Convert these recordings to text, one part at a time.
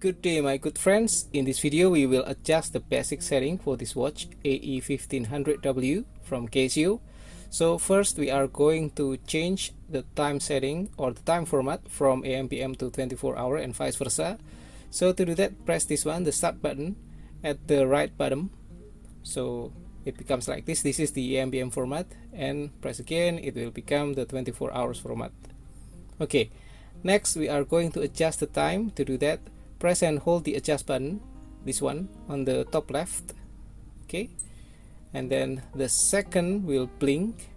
Good day my good friends. In this video we will adjust the basic setting for this watch AE1500W from Casio. So first we are going to change the time setting or the time format from AM PM to 24 hour and vice versa. So to do that, press this one, the start button at the right bottom. So it becomes like this. This is the AM PM format, and press again, it will become the 24 hours format. Okay, next we are going to adjust the time. To do that, press and hold the adjust button, this one on the top left. Okay, and then the second will blink,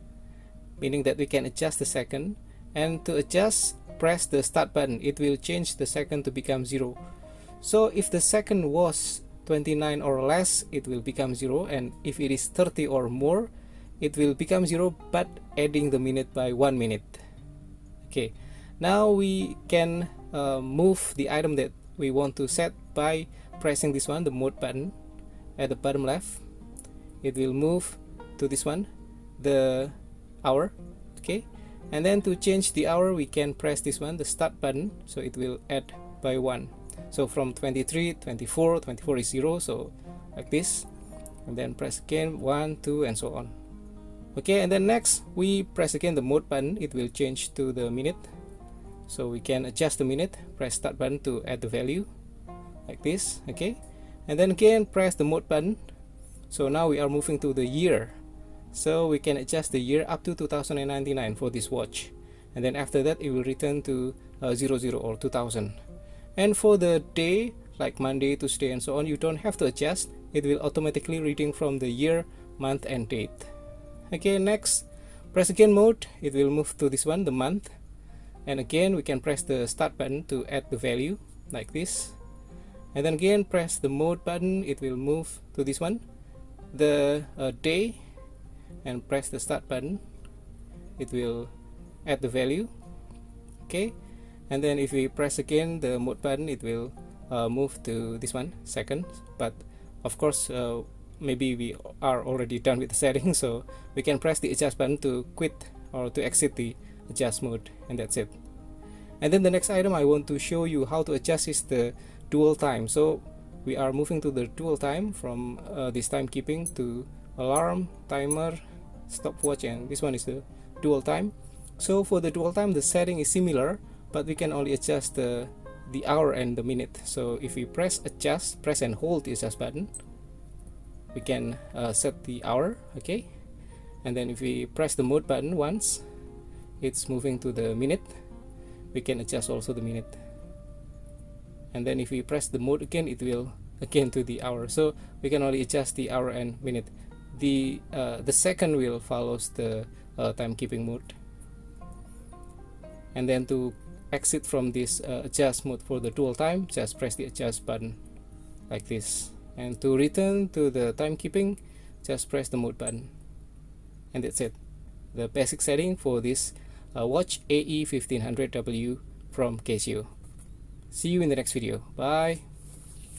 meaning that we can adjust the second. And to adjust, press the start button. It will change the second to become 0. So if the second was 29 or less, it will become 0, and if it is 30 or more, it will become 0, but adding the minute by 1 minute. Okay, now we can move the item that we want to set by pressing this one, the mode button at the bottom left. It will move to this one, the hour. Okay, and then to change the hour, we can press this one, the start button, so it will add by 1. So from 23, 24, 24 is 0, so like this, and then press again 1, 2, and so on. Okay, and then next we press again the mode button. It will change to the minute, so we can adjust the minute. Press start button to add the value like this. Okay, and then again press the mode button. So now we are moving to the year, so we can adjust the year up to 2099 for this watch, and then after that it will return to 00 or 2000. And for the day, like Monday, Tuesday, and so on, you don't have to adjust. It will automatically reading from the year, month, and date. Okay, next press again mode. It will move to this one, the month, and again we can press the start button to add the value like this, and then again press the mode button. It will move to this one, the day, and press the start button. It will add the value. Okay, and then if we press again the mode button, it will move to this one, second. But of course maybe we are already done with the settings, so we can press the adjust button to quit or to exit the adjust mode, and that's it. And then the next item I want to show you how to adjust is the dual time. So we are moving to the dual time from this timekeeping to alarm, timer, stopwatch, and this one is the dual time. So for the dual time, the setting is similar, but we can only adjust the hour and the minute. So if we press adjust, press and hold the adjust button, we can set the hour. Okay, and then if we press the mode button once, it's moving to the minute. We can adjust also the minute, and then if we press the mode again, it will again to the hour. So we can only adjust the hour and minute. The second will follows the timekeeping mode. And then to exit from this adjust mode for the dual time, just press the adjust button like this, and to return to the timekeeping, just press the mode button, and that's it. The basic setting for this watch AE1500W from Casio. See you in the next video. Bye.